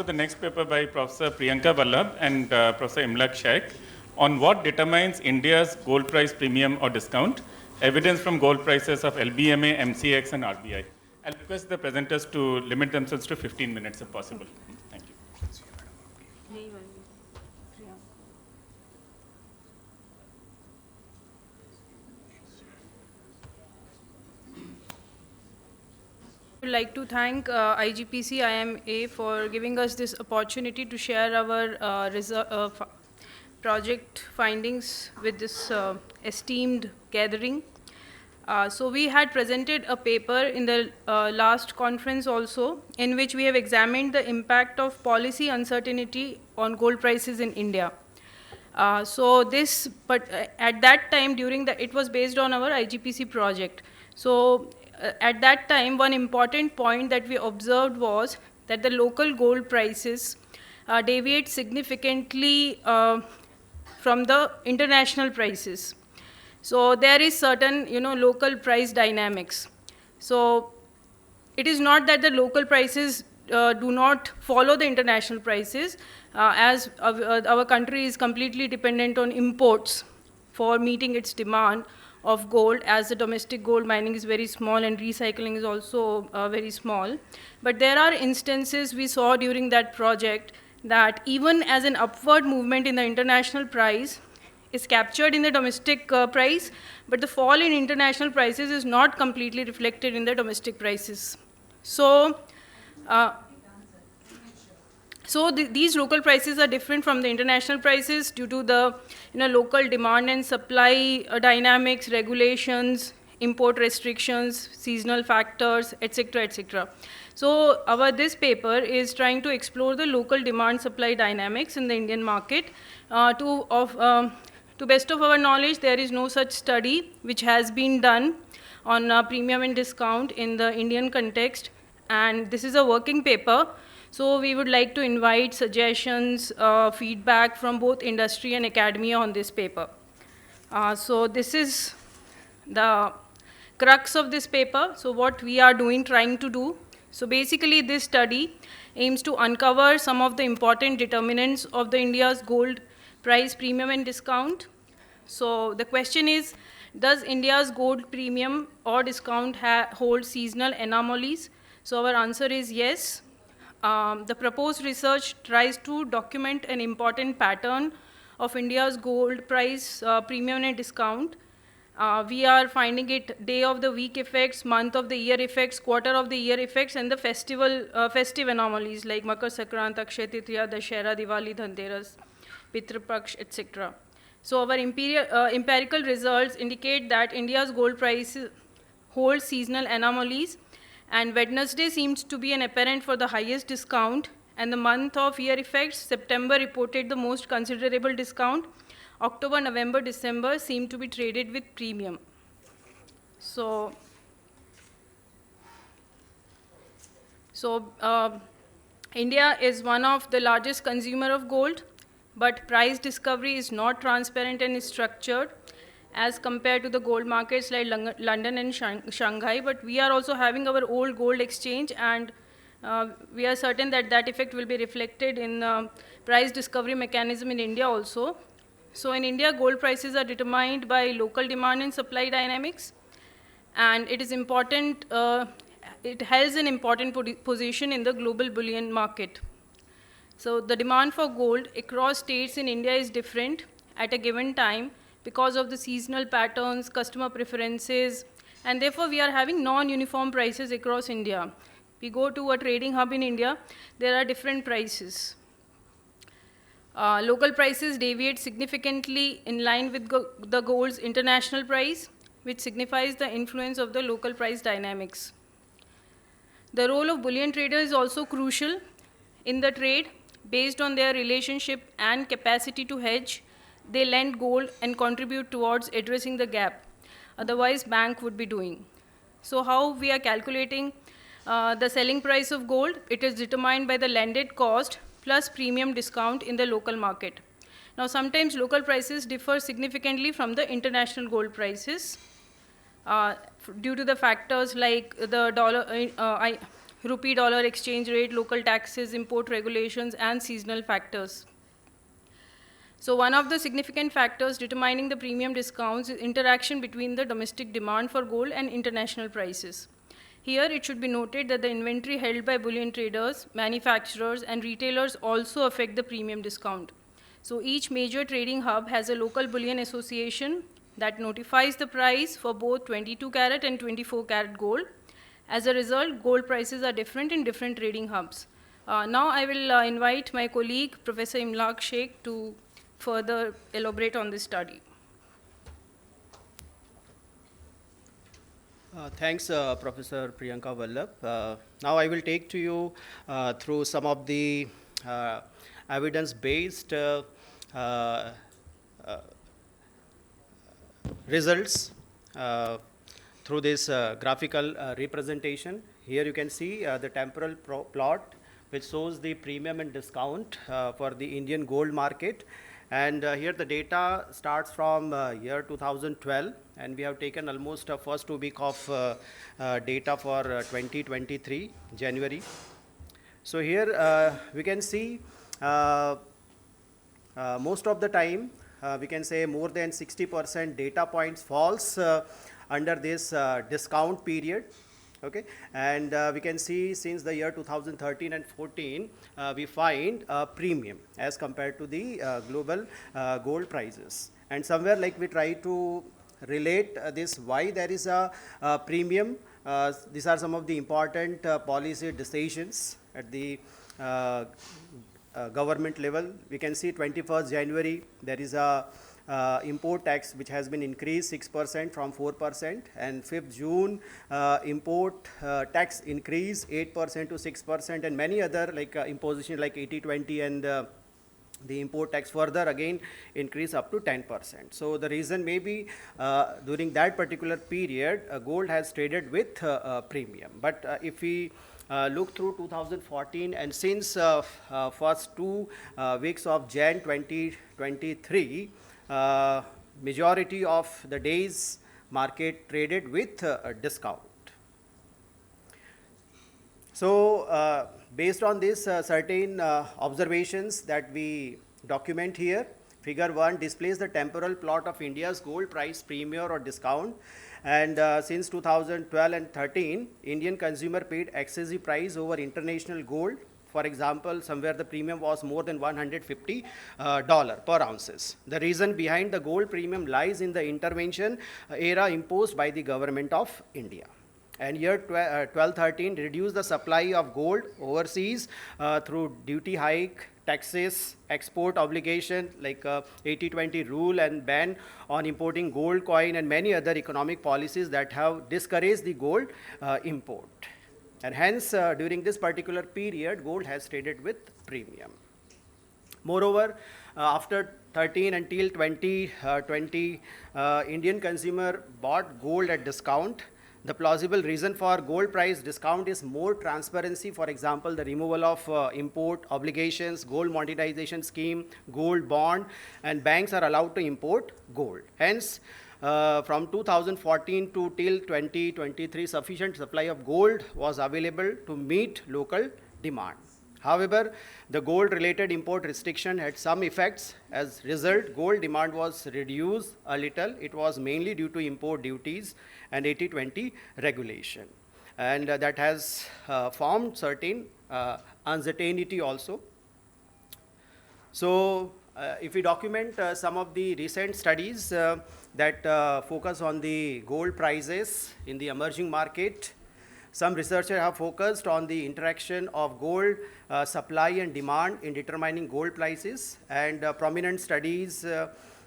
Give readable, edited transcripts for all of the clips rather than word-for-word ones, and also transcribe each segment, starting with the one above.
the next paper by Professor Priyanka Vallabh and Professor Imlak Sheikh on what determines India's gold price premium or discount, evidence from gold prices of LBMA, MCX, and RBI. I'll request the presenters to limit themselves to 15 minutes if possible. Thank you. I would like to thank IGPC IIMA for giving us this opportunity to share our project findings with this esteemed gathering. So we had presented a paper in the last conference also, in which we have examined the impact of policy uncertainty on gold prices in India. At that time, it was based on our IGPC project. So at that time, one important point that we observed was that the local gold prices deviate significantly from the international prices. So there is certain, local price dynamics. So it is not that the local prices do not follow the international prices, as our country is completely dependent on imports for meeting its demand of gold, as the domestic gold mining is very small and recycling is also very small. But there are instances we saw during that project that even as an upward movement in the international price is captured in the domestic price, but the fall in international prices is not completely reflected in the domestic prices. So these local prices are different from the international prices due to the local demand and supply dynamics, regulations, import restrictions, seasonal factors, etc., etc. So this paper is trying to explore the local demand-supply dynamics in the Indian market. To best of our knowledge, there is no such study which has been done on premium and discount in the Indian context, and this is a working paper. So we would like to invite suggestions, feedback from both industry and academia on this paper. So this is the crux of this paper. So what we are trying to do. So basically this study aims to uncover some of the important determinants of the India's gold price premium and discount. So the question is, does India's gold premium or discount hold seasonal anomalies? So our answer is yes. The proposed research tries to document an important pattern of India's gold price premium and discount. We are finding it day of the week effects, month of the year effects, quarter of the year effects, and the festive anomalies like Makar Sankrant, Akshaya Tritiya, Dashera, Diwali, Dhanteras, Pitru Paksh, etc. So our empirical results indicate that India's gold price holds seasonal anomalies, and Wednesday seems to be an apparent for the highest discount, and the month of year effects, September reported the most considerable discount. October, November, December seem to be traded with premium. So India is one of the largest consumer of gold, but price discovery is not transparent and structured as compared to the gold markets like London and Shanghai. But we are also having our old gold exchange, and we are certain that that effect will be reflected in price discovery mechanism in India also. So in India, gold prices are determined by local demand and supply dynamics, and it is important, it has an important position in the global bullion market. So the demand for gold across states in India is different at a given time because of the seasonal patterns, customer preferences, and therefore we are having non-uniform prices across India. We go to a trading hub in India, there are different prices. Local prices deviate significantly in line with the gold's international price, which signifies the influence of the local price dynamics. The role of bullion traders is also crucial in the trade. Based on their relationship and capacity to hedge, they lend gold and contribute towards addressing the gap. Otherwise, bank would be doing. So how we are calculating the selling price of gold? It is determined by the landed cost plus premium discount in the local market. Now, sometimes local prices differ significantly from the international gold prices due to the factors like the rupee-dollar exchange rate, local taxes, import regulations, and seasonal factors. So one of the significant factors determining the premium discounts is interaction between the domestic demand for gold and international prices. Here, it should be noted that the inventory held by bullion traders, manufacturers, and retailers also affect the premium discount. So each major trading hub has a local bullion association that notifies the price for both 22 karat and 24 karat gold. As a result, gold prices are different in different trading hubs. Now I will invite my colleague, Professor Imlak Sheikh, to further elaborate on this study. Thanks, Professor Priyanka Vallabh. Now I will take to you through some of the evidence-based results through this graphical representation. Here you can see the temporal plot which shows the premium and discount for the Indian gold market. And here the data starts from year 2012, and we have taken almost first 2 week of data for 2023 January. So here we can see most of the time we can say more than 60% data points falls under this discount period. Okay, and we can see since the year 2013 and 14, we find a premium as compared to the global gold prices. And somewhere like we try to relate this why there is a premium. These are some of the important policy decisions at the government level. We can see 21st January, there is a import tax which has been increased 6% from 4%, and 5th June import tax increase 8% to 6%, and many other like imposition like 80-20 and the import tax further again increase up to 10%. So the reason may be during that particular period gold has traded with premium. But if we look through 2014 and since first 2 weeks of Jan 2023, majority of the days market traded with discount. So based on this certain observations that we document here, figure 1 displays the temporal plot of India's gold price premium or discount. And since 2012 and 13, Indian consumer paid excessive price over international gold. For example, somewhere the premium was more than $150 per ounces. The reason behind the gold premium lies in the intervention era imposed by the government of India. And year 12-13 reduced the supply of gold overseas through duty hike, taxes, export obligation like 80-20 rule and ban on importing gold coin and many other economic policies that have discouraged the gold import. And hence, during this particular period, gold has traded with premium. Moreover, after 13 until 2020, Indian consumer bought gold at discount. The plausible reason for gold price discount is more transparency. For example, the removal of import obligations, gold monetization scheme, gold bond, and banks are allowed to import gold. Hence, from 2014 to till 2023, sufficient supply of gold was available to meet local demand. However, the gold-related import restriction had some effects. As a result, gold demand was reduced a little. It was mainly due to import duties and 80-20 regulation. And that has formed certain uncertainty also. So, if we document some of the recent studies that focus on the gold prices in the emerging market, some researchers have focused on the interaction of gold supply and demand in determining gold prices, and prominent studies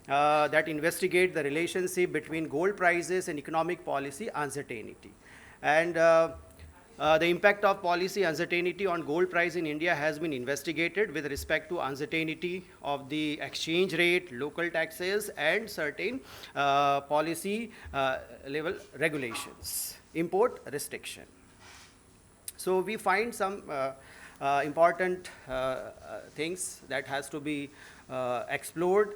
that investigate the relationship between gold prices and economic policy uncertainty. And the impact of policy uncertainty on gold price in India has been investigated with respect to uncertainty of the exchange rate, local taxes, and certain policy level regulations, import restriction. So we find some important things that has to be explored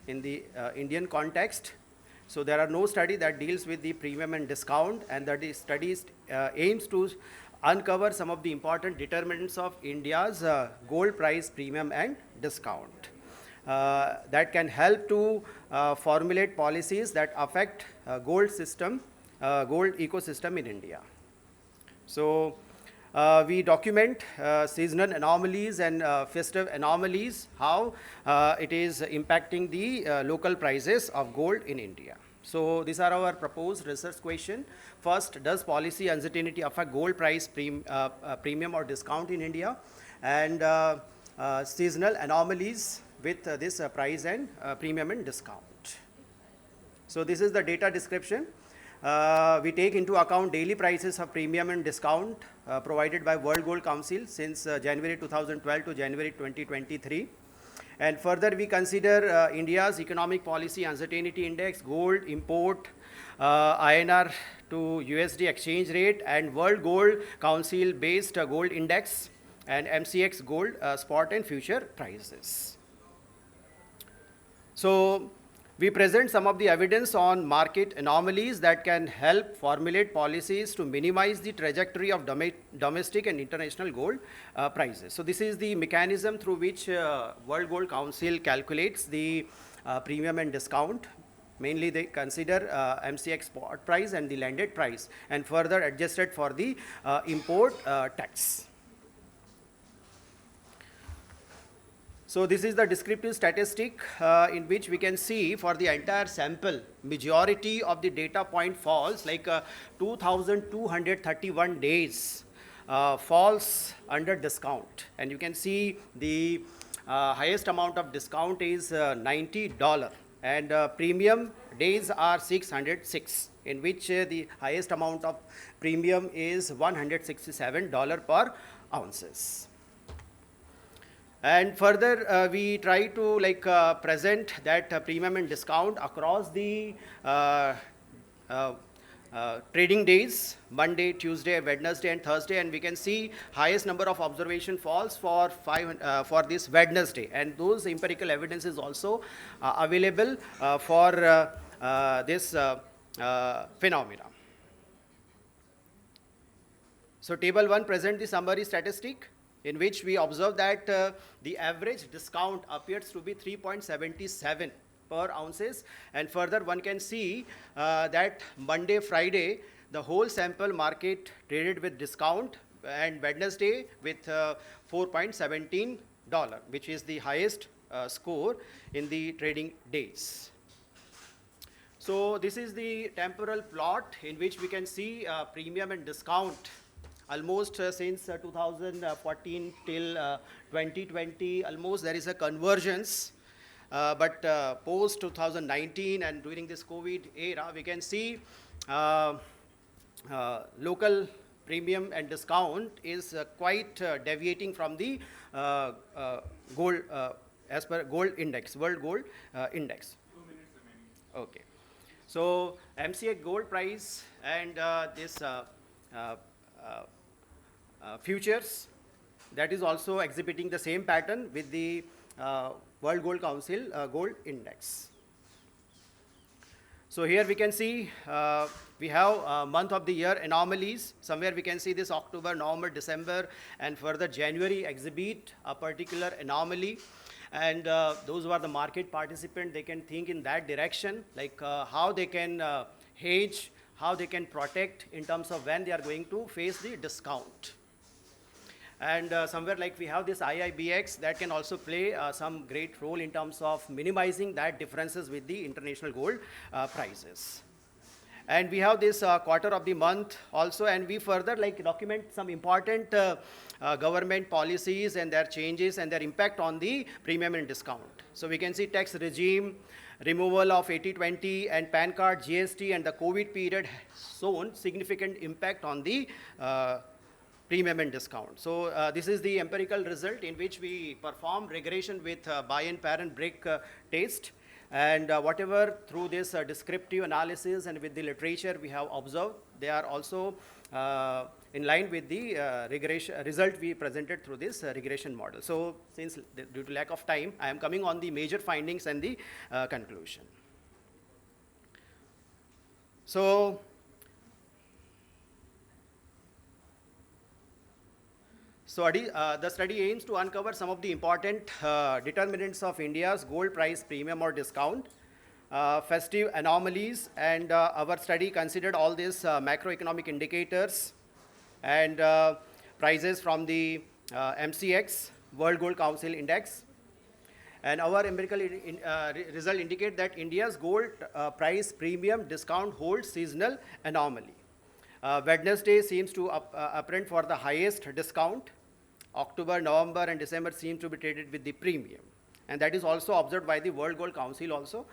in the Indian context. So there are no study that deals with the premium and discount, and that is studies aims to uncover some of the important determinants of India's gold price premium and discount that can help to formulate policies that affect gold ecosystem in India. So we document seasonal anomalies and festive anomalies, how it is impacting the local prices of gold in India. So these are our proposed research question. First, does policy uncertainty affect gold price premium or discount in India? And seasonal anomalies with this price and premium and discount. So this is the data description. We take into account daily prices of premium and discount provided by World Gold Council since January 2012 to January 2023. And further, we consider India's economic policy uncertainty index, gold import, INR to USD exchange rate, and World Gold Council based gold index, and MCX gold spot and future prices. So we present some of the evidence on market anomalies that can help formulate policies to minimize the trajectory of domestic and international gold prices. So this is the mechanism through which World Gold Council calculates the premium and discount. Mainly they consider MCX spot price and the landed price, and further adjusted for the import tax. So this is the descriptive statistic in which we can see for the entire sample, majority of the data point falls, like 2,231 days falls under discount. And you can see the highest amount of discount is $90, and premium days are 606, in which the highest amount of premium is $167 per ounces. And further, we try to present that premium and discount across the trading days, Monday, Tuesday, Wednesday, and Thursday, and we can see highest number of observation falls for this Wednesday, and those empirical evidence is also available for this phenomena. So table 1 present the summary statistic, in which we observe that the average discount appears to be 3.77 per ounces, and further one can see that Monday, Friday, the whole sample market traded with discount, and Wednesday with $4.17, which is the highest score in the trading days. So this is the temporal plot in which we can see premium and discount almost since 2014 till 2020, almost there is a convergence. But post 2019 and during this COVID era, we can see local premium and discount is quite deviating from the gold, as per gold index, world gold index. 2 minutes remaining. Okay. So MCX gold price and this futures, that is also exhibiting the same pattern with the World Gold Council gold index. So here we can see we have month of the year anomalies. Somewhere we can see this October, November, December, and further January exhibit a particular anomaly. And those who are the market participant, they can think in that direction, like how they can hedge, how they can protect in terms of when they are going to face the discount. And somewhere like we have this IIBX that can also play some great role in terms of minimizing that differences with the international gold prices. And we have this quarter of the month also, and we further document some important government policies and their changes and their impact on the premium and discount. So we can see tax regime, removal of 80/20 and PAN card, GST, and the COVID period shown significant impact on the premium and discount. So this is the empirical result in which we perform regression with buy and parent break test. And whatever through this descriptive analysis and with the literature we have observed, they are also in line with the regression result we presented through this regression model. So since due to lack of time, I am coming on the major findings and the conclusion. So The study aims to uncover some of the important determinants of India's gold price premium or discount, festive anomalies, and our study considered all these macroeconomic indicators and prices from the MCX, World Gold Council Index. And our empirical result indicate that India's gold price premium discount holds seasonal anomaly. Wednesday seems to apparent for the highest discount. October, November, and December seem to be traded with the premium. And that is also observed by the World Gold Council also.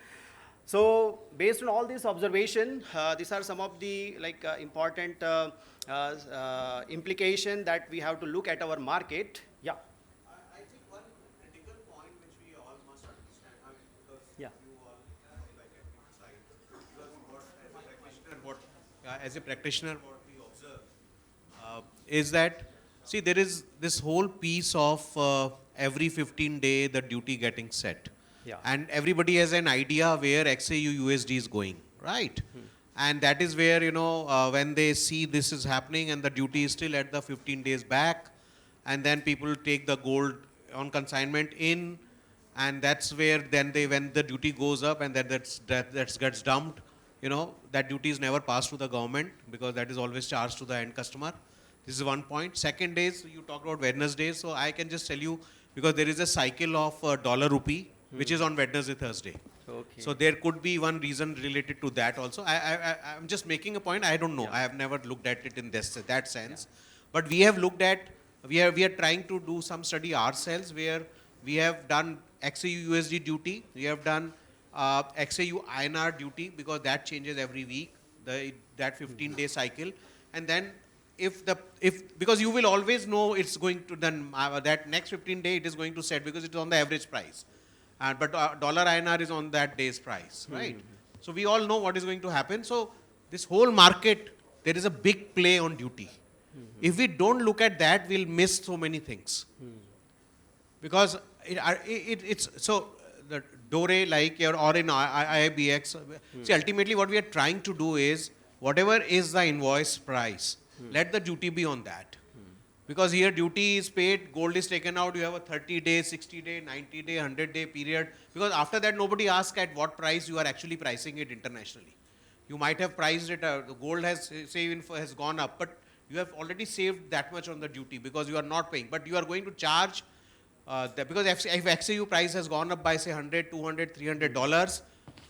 So based on all this observation, these are some of the important implication that we have to look at our market. Yeah. I think one critical point which we all must understand, because Yeah. you all emphasize, because as a practitioner, what we observe is that, see, there is this whole piece of every 15 day the duty getting set. Yeah. And everybody has an idea where XAU USD is going, right? And that is where, when they see this is happening and the duty is still at the 15 days back, and then people take the gold on consignment in, and that's where then when the duty goes up and that gets dumped, that duty is never passed to the government because that is always charged to the end customer. This is one point. Second is, you talked about Wednesday, so I can just tell you, because there is a cycle of dollar rupee, which is on Wednesday, Thursday. Okay. So there could be one reason related to that also. I'm just making a point. I don't know. Yeah. I have never looked at it in that sense. Yeah. But we have looked at, we are trying to do some study ourselves where we have done XAU USD duty. We have done XAU INR duty because that changes every week, that 15-day cycle. And then because you will always know it's going to, then that next 15 day it is going to set because it's on the average price. But dollar INR is on that day's price, right? So we all know what is going to happen. So this whole market, there is a big play on duty. If we don't look at that, we'll miss so many things. Because it's so the DORE or in IIBX, see, ultimately what we are trying to do is whatever is the invoice price, let the duty be on that. Because here duty is paid, gold is taken out, you have a 30-day, 60-day, 90-day, 100-day period. Because after that, nobody asks at what price you are actually pricing it internationally. You might have priced it, the gold has gone up, but you have already saved that much on the duty because you are not paying. But you are going to charge, because if XAU price has gone up by say $100, $200, $300,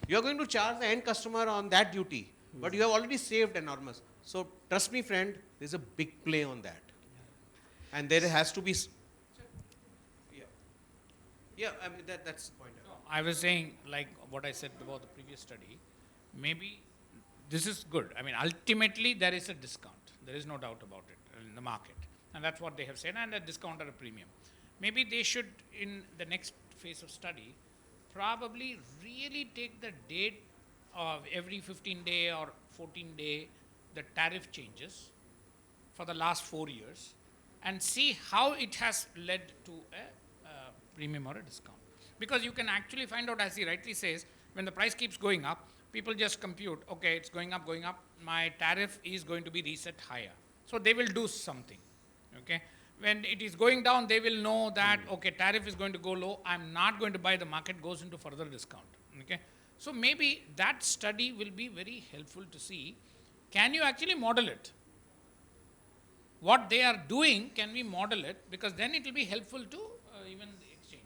you are going to charge the end customer on that duty. But you have already saved enormous. So trust me, friend, there's a big play on that. And there has to be. Yeah, I mean that's the point. No, I was saying, like what I said about the previous study, maybe this is good. I mean, ultimately there is a discount. There is no doubt about it in the market. And that's what they have said, and a discount or a premium. Maybe they should, in the next phase of study, probably really take the date of every 15-day or 14-day, the tariff changes for the last 4 years, and see how it has led to a premium or a discount. Because you can actually find out, as he rightly says, when the price keeps going up, people just compute, okay, it's going up, my tariff is going to be reset higher. So they will do something, okay? When it is going down, they will know that, okay, tariff is going to go low, I'm not going to buy, the market goes into further discount, okay? So maybe that study will be very helpful to see, can you actually model it? What they are doing, can we model it? Because then it will be helpful to even the exchange.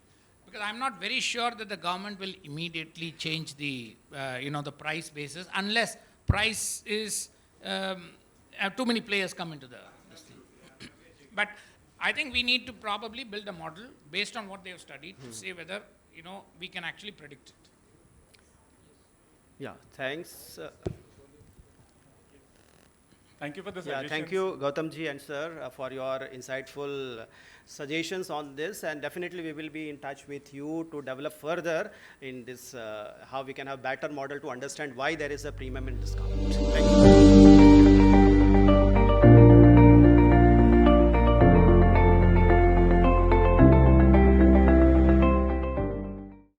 Because I'm not very sure that the government will immediately change the, the price basis unless price is, too many players come into this thing. But I think we need to probably build a model based on what they have studied to say whether, we can actually predict it. Yeah, thanks. Thank you for the Yeah, suggestions. thank you, Gautam ji and sir, for your insightful suggestions on this. And definitely we will be in touch with you to develop further in this, how we can have better model to understand why there is a premium and discount. Thank you.